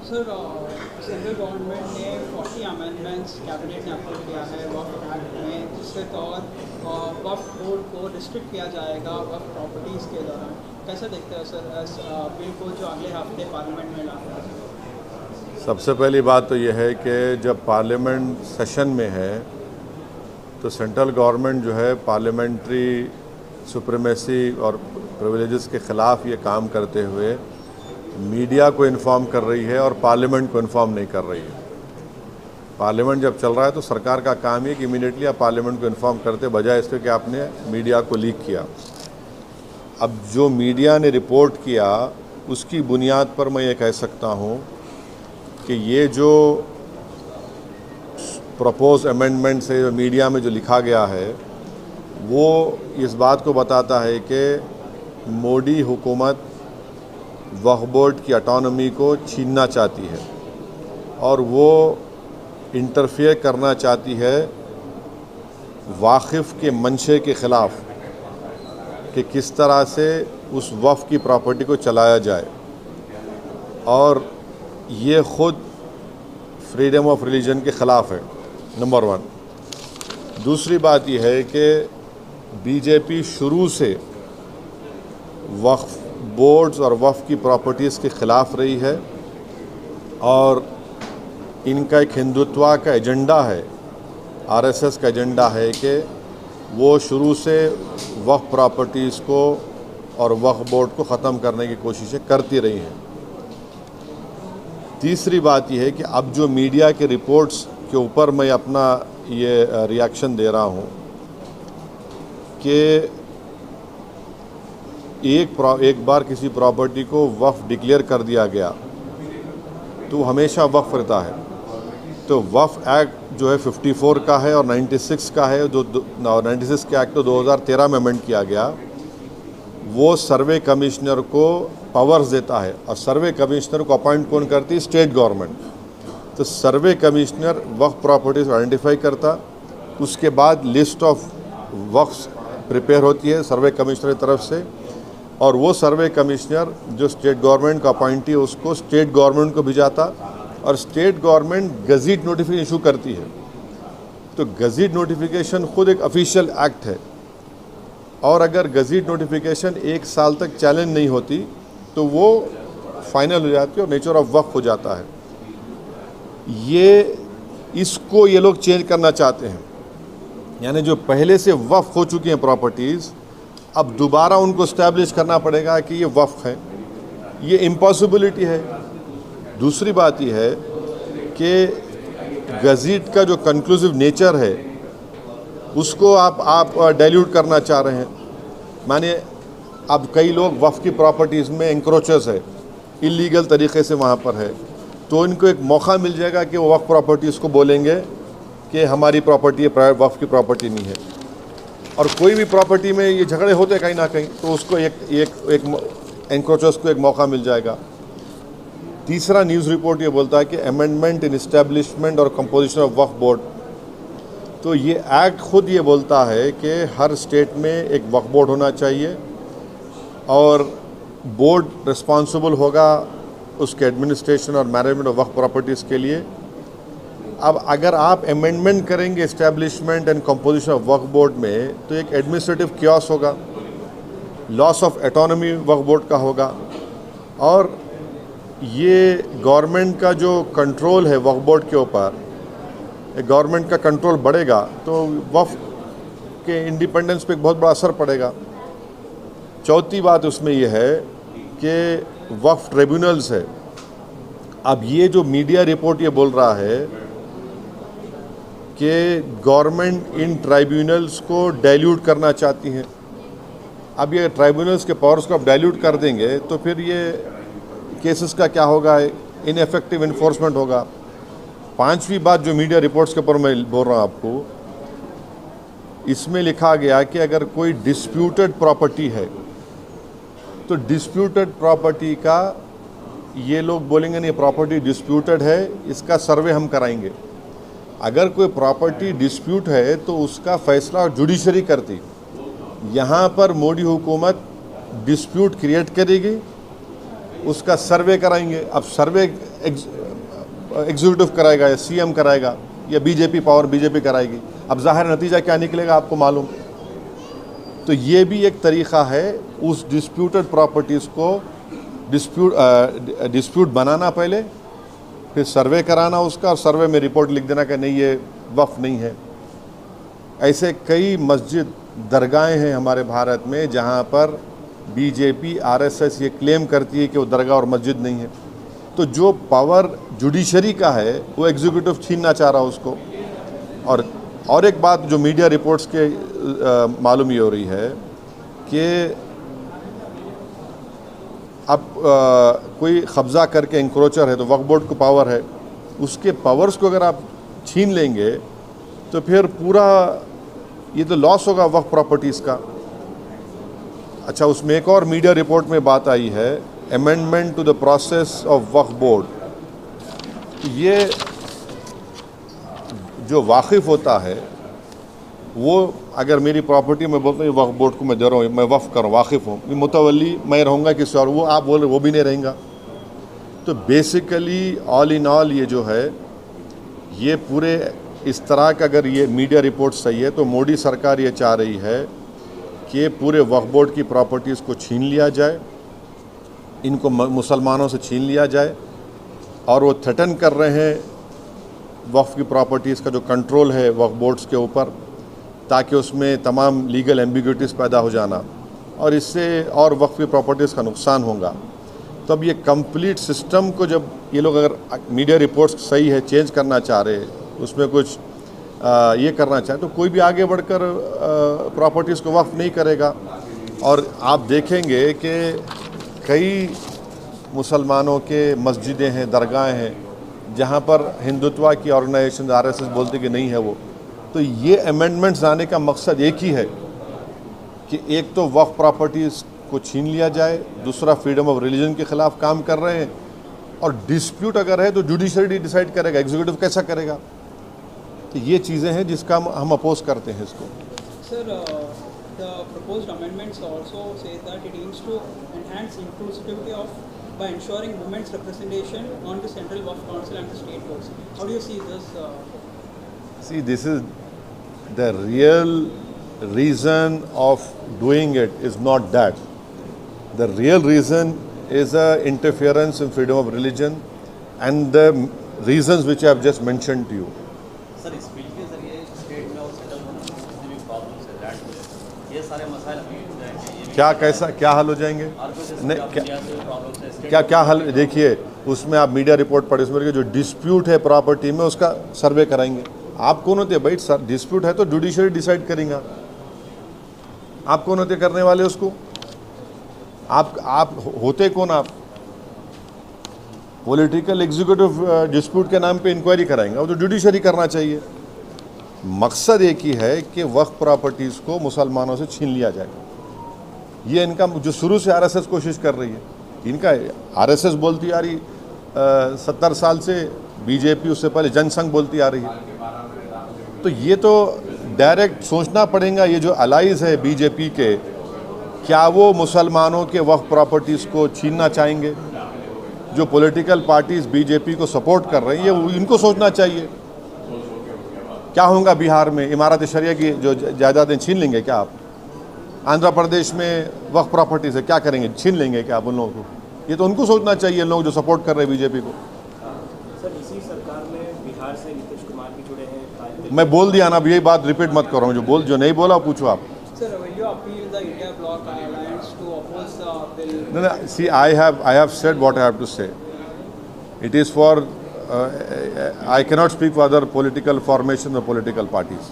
Sir, central government ने 40 amendments cabinet ने approve किया है वक्फ एक्ट में, जिसके तहत वक्फ बोर्ड को रिस्ट्रिक्ट किया जाएगा वक्फ प्रॉपर्टीज़ के दौरान। कैसे देखते हो सर इस बिल को जो अगले हफ्ते पार्लियामेंट में लाया है? सबसे पहली बात तो यह है कि जब पार्लियामेंट सेशन में है तो सेंट्रल गवर्नमेंट जो है पार्लियामेंट्री सुप्रीमेसी और प्रिविलेजेस के ख़िलाफ़ ये काम करते हुए मीडिया को इन्फॉर्म कर रही है और पार्लियामेंट को इन्फॉर्म नहीं कर रही है। पार्लियामेंट जब चल रहा है तो सरकार का काम है कि इमीडिएटली आप पार्लियामेंट को इन्फॉर्म करते, बजाय इसके कि आपने मीडिया को लीक किया। अब जो मीडिया ने रिपोर्ट किया उसकी बुनियाद पर मैं ये कह सकता हूँ कि ये जो प्रपोज अमेंडमेंट से मीडिया में जो लिखा गया है वो इस बात को बताता है कि मोदी हुकूमत वक्फ बोर्ड की ऑटोनॉमी को छीनना चाहती है और वो इंटरफेयर करना चाहती है वाकिफ़ के मंशे के ख़िलाफ़ कि किस तरह से उस वक्फ की प्रॉपर्टी को चलाया जाए, और ये ख़ुद फ्रीडम ऑफ रिलीजन के ख़िलाफ़ है, नंबर 1। दूसरी बात यह है कि बीजेपी शुरू से वक्फ बोर्ड्स और वक्फ की प्रॉपर्टीज़ के ख़िलाफ़ रही है और इनका एक हिंदुत्व का एजेंडा है, आरएसएस का एजेंडा है कि वो शुरू से वक्फ प्रॉपर्टीज़ को और वक्फ बोर्ड को ख़त्म करने की कोशिशें करती रही हैं। तीसरी बात यह है कि अब जो मीडिया के रिपोर्ट्स के ऊपर मैं अपना ये रिएक्शन दे रहा हूँ कि एक बार किसी प्रॉपर्टी को वक्फ डिक्लेयर कर दिया गया तो हमेशा वक्फ रहता है। तो वक्फ एक्ट जो है 54 का है और 96 का है, जो 96 के एक्ट तो 2013 में अमेंड किया गया। वो सर्वे कमिश्नर को पावर्स देता है और सर्वे कमिश्नर को अपॉइंट कौन करती है? State government. तो सर्वे कमिश्नर वक्फ प्रॉपर्टीज आइडेंटिफाई करता, उसके बाद लिस्ट ऑफ वक्फ प्रिपेयर होती है सर्वे कमिश्नर की तरफ से, और वो सर्वे कमिश्नर जो स्टेट गवर्नमेंट का अपॉइंटी है उसको स्टेट गवर्नमेंट को भिजाता और स्टेट गवर्नमेंट गज़ीट नोटिफिकेशन इशू करती है। तो गज़ीट नोटिफिकेशन खुद एक ऑफिशियल एक्ट है और अगर गज़ीट नोटिफिकेशन 1 साल तक चैलेंज नहीं होती तो वो फाइनल हो जाती है और नेचर ऑफ वक्फ हो जाता है। इसको ये लोग चेंज करना चाहते हैं, यानी जो पहले से वक्फ हो चुकी हैं प्रॉपर्टीज़ अब दोबारा उनको इस्टेब्लिश करना पड़ेगा कि ये वक्फ है। ये इम्पॉसिबिलिटी है। दूसरी बात यह है कि गज़ीट का जो कंक्लूसिव नेचर है उसको आप डाइल्यूट करना चाह रहे हैं। माने अब कई लोग वक्फ की प्रॉपर्टीज़ में इंक्रोचर्स है, इलीगल तरीके से वहाँ पर है, तो इनको एक मौका मिल जाएगा कि वो वक्फ प्रॉपर्टीज़ को बोलेंगे कि हमारी प्रॉपर्टी है, प्राइवेट वक्फ की प्रॉपर्टी नहीं है। और कोई भी प्रॉपर्टी में ये झगड़े होते कहीं ना कहीं, तो उसको एक एंक्रोचर्स को एक मौका मिल जाएगा। तीसरा न्यूज़ रिपोर्ट ये बोलता है कि अमेंडमेंट इन इस्टेब्लिशमेंट और कंपोजिशन ऑफ वक्फ बोर्ड। तो ये एक्ट खुद ये बोलता है कि हर स्टेट में एक वक्फ बोर्ड होना चाहिए और बोर्ड रिस्पॉन्सिबल होगा उसके एडमिनिस्ट्रेशन और मैनेजमेंट ऑफ वक्फ प्रॉपर्टीज़ के लिए। अब अगर आप अमेंडमेंट करेंगे establishment and composition of Waqf board में तो एक एडमिनिस्ट्रेटिव क्योस होगा, loss of autonomy Waqf board का होगा, और ये गवर्नमेंट का जो कंट्रोल है वक्फ बोर्ड के ऊपर, गवर्नमेंट का कंट्रोल बढ़ेगा तो वक्फ के इंडिपेंडेंस पे एक बहुत बड़ा असर पड़ेगा। चौथी बात उसमें यह है कि वक्फ ट्रिब्यूनल्स है। अब ये जो मीडिया रिपोर्ट ये बोल रहा है कि गवर्नमेंट इन ट्राइब्यूनल्स को डाइल्यूट करना चाहती है। अब ये ट्राइब्यूनल्स के पावर्स को आप डाइल्यूट कर देंगे तो फिर ये केसेस का क्या होगा? इनएफेक्टिव इन्फोर्समेंट होगा। पांचवी बात जो मीडिया रिपोर्ट्स के ऊपर मैं बोल रहा हूँ आपको, इसमें लिखा गया कि अगर कोई डिस्प्यूटेड प्रॉपर्टी है तो डिस्प्यूटेड प्रॉपर्टी का ये लोग बोलेंगे नहीं प्रॉपर्टी डिस्प्यूटेड है, इसका सर्वे हम कराएंगे। अगर कोई प्रॉपर्टी डिस्प्यूट है तो उसका फैसला जुडिशरी करती। यहाँ पर मोदी हुकूमत डिस्प्यूट क्रिएट करेगी, उसका सर्वे कराएंगे। अब सर्वे एग्जीक्यूटिव कराएगा या सीएम कराएगा या बीजेपी पावर बीजेपी कराएगी। अब ज़ाहिर नतीजा क्या निकलेगा आपको मालूम। तो ये भी एक तरीक़ा है उस डिस्प्यूटेड प्रॉपर्टीज़ को डिस्प्यूट बनाना, पहले फिर सर्वे कराना उसका, और सर्वे में रिपोर्ट लिख देना कि नहीं ये वक्फ नहीं है। ऐसे कई मस्जिद दरगाहें हैं हमारे भारत में जहाँ पर बीजेपी आरएसएस ये क्लेम करती है कि वो दरगाह और मस्जिद नहीं है। तो जो पावर जुडिशरी का है वो एग्जीक्यूटिव छीनना चाह रहा है उसको। और एक बात जो मीडिया रिपोर्ट्स के मालूम ये हो रही है कि अब कोई कब्ज़ा करके इंक्रोचर है तो वक्फ बोर्ड को पावर है, उसके पावर्स को अगर आप छीन लेंगे तो फिर पूरा ये तो लॉस होगा वक्फ प्रॉपर्टीज़ का। अच्छा, उसमें एक और मीडिया रिपोर्ट में बात आई है, amendment to the process of Waqf board. ये जो वाकिफ़ होता है वो अगर मेरी प्रॉपर्टी में बोलता हूँ वक्फ बोर्ड को मैं दे रहा हूँ, मैं वक्फ करूँ, वाकिफ़ हूँ, मुतवल्ली मैं रहूँगा किसी और, वो आप बोल रहे वो भी नहीं रहेगा। तो बेसिकली ऑल इन ऑल ये जो है ये पूरे इस तरह का, अगर ये मीडिया रिपोर्ट सही है तो मोदी सरकार ये चाह रही है कि पूरे वक्फ बोर्ड की प्रॉपर्टीज़ को छीन लिया जाए, इनको मुसलमानों से छीन लिया जाए। और वो थ्रेटन कर रहे हैं वक्फ की प्रॉपर्टीज़ का जो कंट्रोल है वक्फ बोर्ड्स के ऊपर, ताकि उसमें तमाम लीगल एम्बिग्यूटीज़ पैदा हो जाना, और इससे और वक्फ की प्रॉपर्टीज़ का नुकसान होगा। तो अब ये कंप्लीट सिस्टम को जब ये लोग, अगर मीडिया रिपोर्ट्स सही है, चेंज करना चाह रहे हैं, उसमें कुछ ये करना चाहे, तो कोई भी आगे बढ़कर प्रॉपर्टीज़ को वक्फ नहीं करेगा। और आप देखेंगे कि कई मुसलमानों के मस्जिदें हैं, दरगाहें हैं जहाँ पर हिंदुत्व की ऑर्गेनाइजेशन आरएसएस बोलती कि नहीं है वो। तो ये अमेंडमेंट्स आने का मकसद एक ही है कि एक तो वक्फ प्रॉपर्टीज़ को छीन लिया जाए, दूसरा फ्रीडम ऑफ रिलीजन के ख़िलाफ़ काम कर रहे हैं, और डिस्प्यूट अगर है तो जुडिशरी डिसाइड करेगा, एग्जीक्यूटिव कैसा करेगा। तो ये चीज़ें हैं जिसका हम अपोज करते हैं इसको। Sir, the proposed amendments also say that it aims to enhance inclusivity of by ensuring women's representation on the Central Waqf Council and the state boards. How do you see this? See, this is the real reason of doing it is not that. The real reason is interference in freedom of religion and the reasons which I have just mentioned to you. Sir, इस bill के जरिए state में और central में जितने भी problems है land में, ये सारे मसाइल हल हो जाएंगे। क्या कैसा क्या हल हो जाएंगे? नहीं, क्या हल? देखिए, उसमें आप मीडिया रिपोर्ट पढ़े, उसमें जो डिस्प्यूट है प्रॉपर्टी में उसका सर्वे कराएंगे। आप कौन होते हैं भाई? डिस्प्यूट है तो जुडिशरी डिसाइड करेंगे। आप कौन होते करने वाले उसको? आप होते कौन? आप पॉलिटिकल एग्जीक्यूटिव डिस्प्यूट के नाम पे इंक्वायरी कराएंगे, वो तो जुडिशरी करना चाहिए। मकसद एक ही है कि वक्फ प्रॉपर्टीज़ को मुसलमानों से छीन लिया जाए। ये इनका जो शुरू से आरएसएस कोशिश कर रही है, इनका आरएसएस बोलती आ रही 70 साल से, बीजेपी उससे पहले जनसंघ बोलती आ रही है। तो ये तो डायरेक्ट सोचना पड़ेगा, ये जो अलाइज है बीजेपी के, क्या वो मुसलमानों के वक्फ प्रॉपर्टीज़ को छीनना चाहेंगे? जो पॉलिटिकल पार्टीज़ बीजेपी को सपोर्ट कर रही हैं, ये इनको सोचना चाहिए। क्या होगा बिहार में? इमारत शरिया की जो जायदादें छीन लेंगे क्या आप? आंध्र प्रदेश में वक्फ प्रॉपर्टीज़ है, क्या करेंगे? छीन लेंगे क्या आप उन लोगों को? ये तो उनको सोचना चाहिए, लोग जो सपोर्ट कर रहे हैं बीजेपी को। सर, इसी सरकार में बिहार से नीतीश कुमार भी जुड़े हैं। मैं बोल दिया ना, अब यही बात रिपीट मत करो, जो नहीं बोला पूछो आप। Sir, will you appeal the India Bloc Alliance to oppose the bill? No, see, I have said what I have to say. It is for I cannot speak for other political formations or political parties.